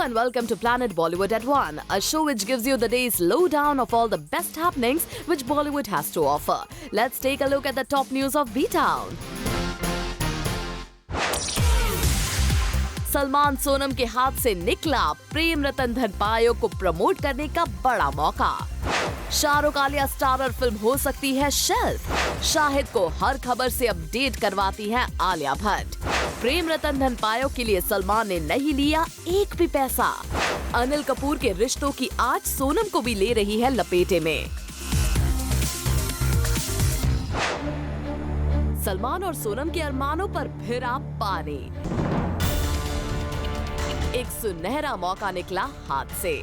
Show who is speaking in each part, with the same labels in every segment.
Speaker 1: and welcome to Planet Bollywood at 1, a show which gives you the day's lowdown of all the best happenings which Bollywood has to offer. Let's take a look at the top news of B-Town. Salman Sonam के हाथ से निकला प्रेम रतन धन पायो को promote करने का बड़ा मौका। शाहरुख आलिया स्टारर फिल्म हो सकती है शेल्फ। शाहिद को हर खबर से अपडेट करवाती है आलिया भट्ट। प्रेम रतन धन पायो के लिए सलमान ने नहीं लिया एक भी पैसा। अनिल कपूर के रिश्तों की आज सोनम को भी ले रही है लपेटे में। सलमान और सोनम के अरमानों पर फिरा पानी। एक सुनहरा मौका निकला हाथ से।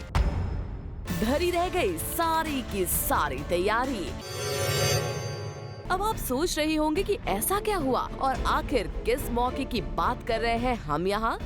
Speaker 1: धरी रह गई सारी की सारी तैयारी। अब आप सोच रही होंगे कि ऐसा क्या हुआ और आखिर किस मौके की बात कर रहे हैं हम यहाँ।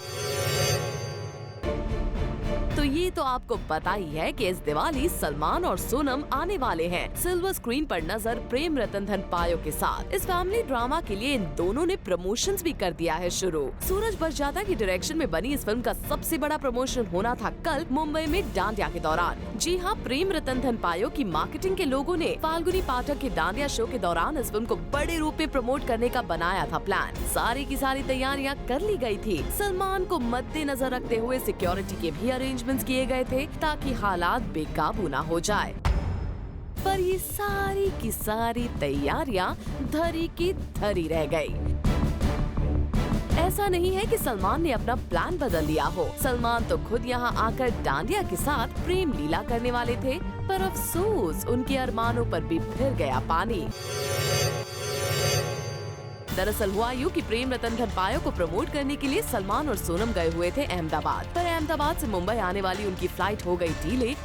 Speaker 1: तो ये तो आपको पता ही है कि इस दिवाली सलमान और सोनम आने वाले हैं सिल्वर स्क्रीन पर नजर प्रेम रतन धन पायो के साथ। इस फैमिली ड्रामा के लिए इन दोनों ने प्रमोशंस भी कर दिया है शुरू। सूरज बरजात्या की डायरेक्शन में बनी इस फिल्म का सबसे बड़ा प्रमोशन होना था कल मुंबई में डांडिया के दौरान। जी हाँ, प्रेम रतन धन पायो की मार्केटिंग के लोगों ने फाल्गुनी पाठक के डांडिया शो के दौरान इस फिल्म को बड़े रूप में प्रमोट करने का बनाया था प्लान। सारी की सारी तैयारियां कर ली गई थी। सलमान को मद्देनजर रखते हुए सिक्योरिटी के भी अरेंजमेंट्स किए गए थे ताकि हालात बेकाबू ना हो जाए। पर ये सारी की सारी तैयारियां धरी की धरी रह गई। ऐसा नहीं है कि सलमान ने अपना प्लान बदल लिया हो। सलमान तो खुद यहाँ आकर डांडिया के साथ प्रेम लीला करने वाले थे, पर अफसोस उनके अरमानों पर भी फिर गया पानी। दरअसल हुआ यूं कि प्रेम रतन धन पायो को प्रमोट करने के लिए सलमान और सोनम गए हुए थे अहमदाबाद, पर अहमदाबाद से मुंबई आने वाली उनकी फ्लाइट हो गई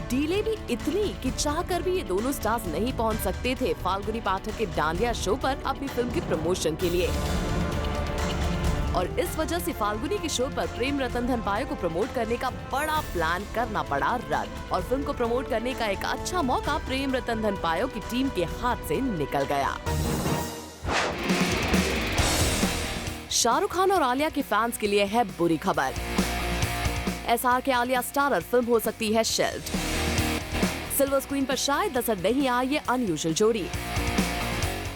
Speaker 1: डीले भी इतनी कि चाहकर भी ये दोनों स्टार्स नहीं पहुंच सकते थे फाल्गुनी पाठक के डांडिया शो पर अपनी फिल्म की प्रमोशन के लिए। और इस वजह से फाल्गुनी के शो पर प्रेम रतन धन पायो को प्रमोट करने का बड़ा प्लान करना पड़ा रद्द और फिल्म को प्रमोट करने का एक अच्छा मौका प्रेम रतन धन पायो की टीम के हाथ से निकल गया। शाहरुख खान और आलिया के फैंस के लिए है बुरी खबर। एसआर के आलिया स्टारर फिल्म हो सकती है शेल्फ। सिल्वर स्क्रीन पर शायद नजर नहीं आई ये अनयूजुअल जोड़ी।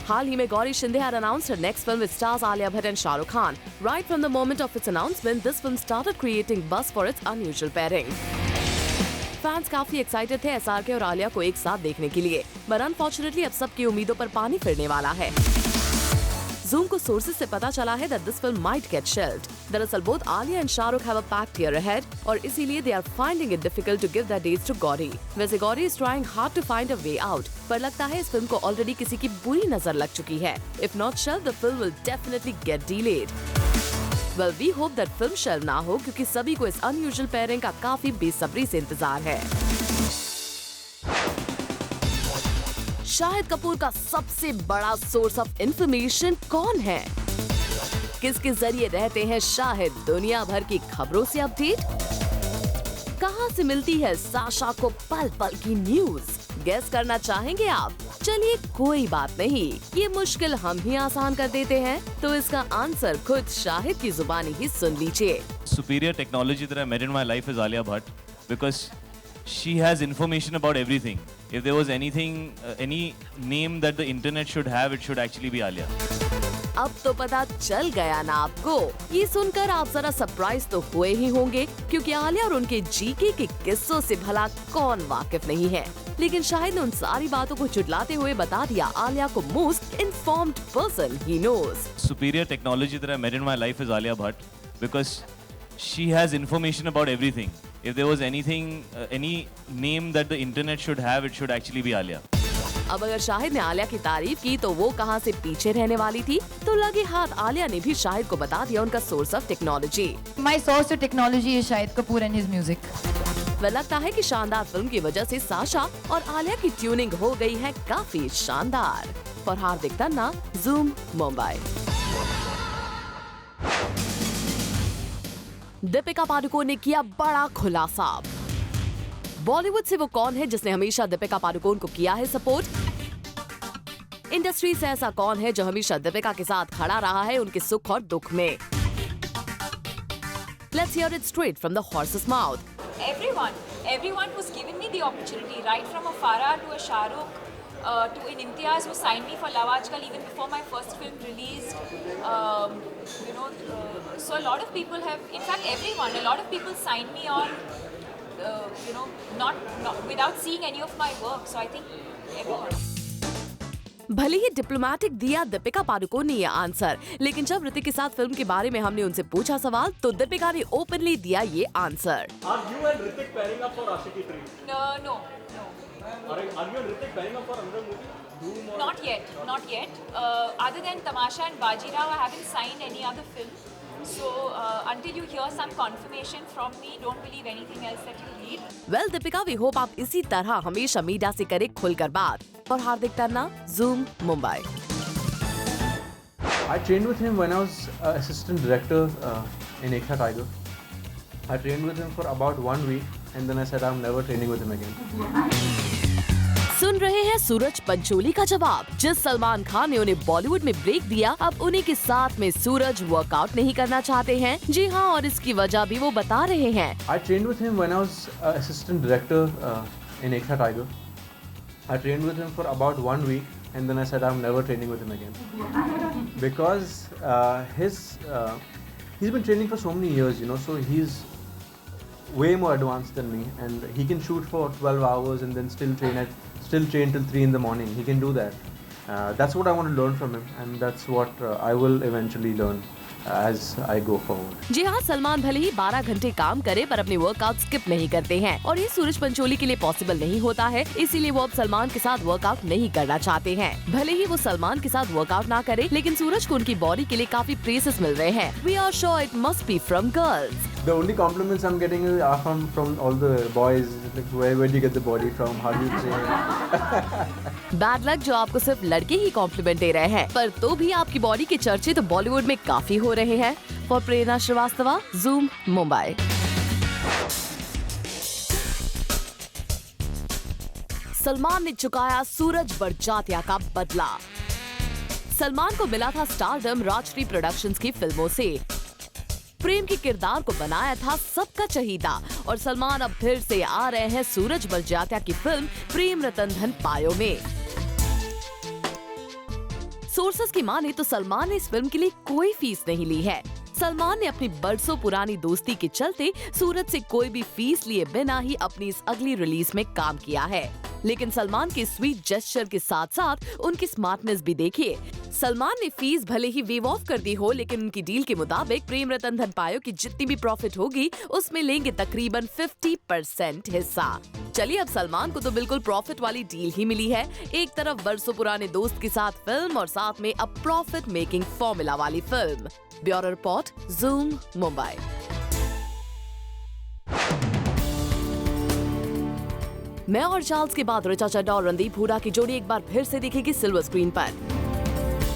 Speaker 1: हाल ही में Gauri Shinde had announced her next film with stars Alia Bhatt and Shah Rukh Khan. Right from the moment of its announcement, this film started creating buzz for its unusual pairing. Fans काफी excited थे SR के और आलिया को एक साथ देखने के लिए, but unfortunately अब सबकी उम्मीदों पर पानी फिरने वाला है। Zoom को सोर्सेज से पता चला है that this film might get shelved. दरअसल both Alia and Shah Rukh have a packed year ahead और इसीलिए they are finding it difficult to give their dates to Gauri. वैसे Gauri is trying hard to find a way out, पर लगता है इस film को already किसी की बुरी नजर लग चुकी है। If not shelved, the film will definitely get delayed. Well, we hope that film shelve ना हो क्योंकि सभी को इस unusual pairing का काफी बेसब्री से इंतजार है। शाहिद कपूर का सबसे बड़ा सोर्स ऑफ इंफॉर्मेशन कौन है? किसके जरिए रहते हैं शाहिद दुनिया भर की खबरों से अपडेट? कहां से मिलती है साशा को पल पल की न्यूज? गेस करना चाहेंगे आप? चलिए कोई बात नहीं, ये मुश्किल हम ही आसान कर देते हैं, तो इसका आंसर खुद शाहिद की जुबानी ही सुन लीजिए।
Speaker 2: Superior technology that I met in my life is Alia Bhatt because she has information about everything. If there was anything, any name that the internet should have, it should actually be Alia.
Speaker 1: अब तो पता चल गया ना आपको। ये सुनकर आप जरा सरप्राइज तो हुए ही होंगे क्योंकि आलिया और उनके जीके के किस्सों से भला कौन वाकिफ नहीं है। लेकिन शाहिद ने उन सारी बातों को झुठलाते हुए बता दिया आलिया को मोस्ट इन्फॉर्म्ड पर्सन ही knows.
Speaker 2: Superior technology that I met in my life is Alia Bhatt because she has information about everything. If there was anything, any name that the internet should have, it should actually be Alia.
Speaker 1: अब अगर शाहिद ने आलिया की तारीफ की तो वो कहां से पीछे रहने वाली थी, तो लगे हाथ आलिया ने भी शाहिद को बता दिया उनका source of technology.
Speaker 3: My source of technology is Shahid Kapoor and his music.
Speaker 1: वह लगता है कि शानदार फिल्म की वजह से साशा और आलिया की ट्यूनिंग हो गई है काफी शानदार। और हार्दिक तन्ना, Zoom, मुंबई। दीपिका पादुकोण ने किया बड़ा खुलासा। बॉलीवुड से वो कौन है जिसने हमेशा दीपिका पादुकोण को किया है सपोर्ट? इंडस्ट्री से ऐसा कौन है जो हमेशा दीपिका के साथ खड़ा रहा है उनके सुख और दुख में? Let's hear it straight from the horse's mouth.
Speaker 4: Everyone who's given me the opportunity, right from a Farah to a Shah Rukh, to an Imtiaz who signed me for Love Aajkal even before my first film released. So a lot of people have, in fact everyone, a lot of people signed me on, not without seeing any of my work. So I think everyone.
Speaker 1: भले ही diplomatic दिया दीपिका पादुकोण ने ये answer, लेकिन जब ऋतिक के साथ film के बारे में हमने उनसे पूछा सवाल तो दीपिका ने ओपनली दिया ये answer.
Speaker 5: Are you and Hrithik pairing up for Aashiqui 3?
Speaker 4: No.
Speaker 5: Are you and Hrithik pairing up for another movie? Doom or...
Speaker 4: Not yet. Other than Tamasha and Bajirao, I haven't signed any other film. So until you hear some confirmation from me, don't believe anything else that you read.
Speaker 1: Well Deepika, we hope आप इसी तरह हमेशा media से करें खुलकर बात। और हार्दिक तन्ना, Zoom, Mumbai।
Speaker 6: I trained with him when I was assistant director in Ekta Tiger. I trained with him for about 1 week and then I said I'm never training with him again.
Speaker 1: सुन रहे हैं सूरज पंचोली का जवाब। जिस सलमान खान ने उन्हें बॉलीवुड में break दिया, अब उन्हीं के साथ में सूरज वर्कआउट नहीं करना चाहते हैं। जी हाँ, और इसकी वजह भी वो बता रहे हैं।
Speaker 6: I trained with him when I was assistant director in Ekta Tiger. I trained with him for about 1 week and then I said I'm never training with him again. Because he's been training for so many years, so he's way more advanced than me and he can shoot for 12 hours and then still train till 3 in the morning. He can do that. That's what I want to learn from him and that's what I will eventually learn as I go forward.
Speaker 1: जी हाँ, सलमान भले ही 12 घंटे काम करे पर अपने workout skip नहीं करते हैं और ये सूरज पंचोली के लिए पॉसिबल नहीं होता है, इसीलिए वो अब सलमान के साथ वर्कआउट नहीं करना चाहते हैं। भले ही वो सलमान के साथ वर्कआउट ना करे, लेकिन सूरज को उनकी बॉडी के लिए काफी प्रेसेस मिल रहे हैं। We are sure it must be from girls.
Speaker 6: The only compliments I'm getting are from all the boys. Like, where do you get the body from? How do you train?
Speaker 1: Bad luck जो आपको सिर्फ लड़के ही complement दे रहे हैं, पर तो भी आपकी बॉडी के चर्चे तो बॉलीवुड में काफी हो रहे हैं। For Prerna Srivastava, Zoom, Mumbai. Salman ने चुकाया सूरज बड़जात्या का बदला। सलमान को मिला था स्टारडम राजश्री प्रोडक्शंस की फिल्मों से। प्रेम के किरदार को बनाया था सबका चहीता और सलमान अब फिर से आ रहे हैं सूरज बड़जात्या की फिल्म प्रेम रतन धन पायो में। सोर्सेस की माने तो सलमान ने इस फिल्म के लिए कोई फीस नहीं ली है। सलमान ने अपनी बरसों पुरानी दोस्ती के चलते सूरज से कोई भी फीस लिए बिना ही अपनी इस अगली रिलीज में काम किया है। लेकिन सलमान के स्वीट जेस्चर के साथ साथ उनकी स्मार्टनेस भी देखिए। सलमान ने फीस भले ही वेव ऑफ कर दी हो, लेकिन उनकी डील के मुताबिक प्रेम रतन धन पायो की जितनी भी प्रॉफिट होगी उसमें लेंगे तकरीबन 50% हिस्सा। चलिए, अब सलमान को तो बिल्कुल प्रॉफिट वाली डील ही मिली है। एक तरफ बरसों पुराने दोस्त के साथ फिल्म और साथ में अब प्रॉफिट मेकिंग फॉर्मूला वाली film. Bureau report, Zoom, Mumbai. मैं और चार्ल्स के बाद ऋचा चड्ढा और रणदीप हुड्डा की जोड़ी एक बार फिर से दिखेगी सिल्वर स्क्रीन पर।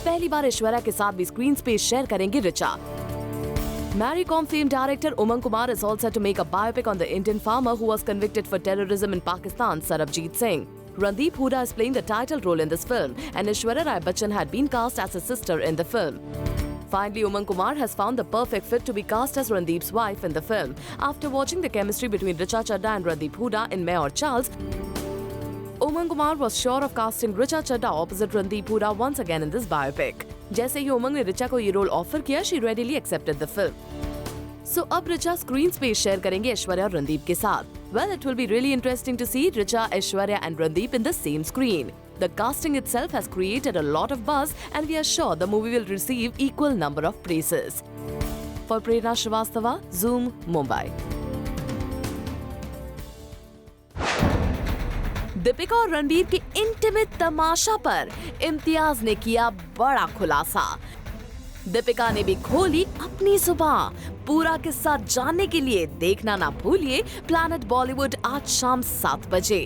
Speaker 1: पहली बार ऐश्वर्या के साथ भी स्क्रीन स्पेस शेयर करेंगी Richa. Maricom fame director Umang Kumar is all set to make a biopic on the Indian farmer who was convicted for terrorism in Pakistan, Sarabjit Singh. Randeep Huda is playing the title role in this film, and Aishwarya Rai Bachchan had been cast as his sister in the film. Finally, Umang Kumar has found the perfect fit to be cast as Randeep's wife in the film. After watching the chemistry between Richa Chadda and Randeep Huda in Main Aur Charles, Umang Kumar was sure of casting Richa Chadda opposite Randeep Huda once again in this biopic. जैसे ही उमंग ने रिचा को ये role offer किया, she readily accepted the film. So अब Richa screen space share करेंगे ऐश्वर्या और रणदीप के साथ. Well, it will be really interesting to see Richa, Aishwarya and Randeep in the same screen. The casting itself has created a lot of buzz and we are sure the movie will receive equal number of praises. For Prerna Shrivastava, Zoom, Mumbai. Deepika और रणबीर के intimate तमाशा पर इम्तियाज ने किया बड़ा खुलासा. दीपिका ने भी खोली अपनी जुबान. पूरा किस्सा जानने के लिए देखना ना भूलिए प्लैनेट बॉलीवुड आज शाम 7 बजे.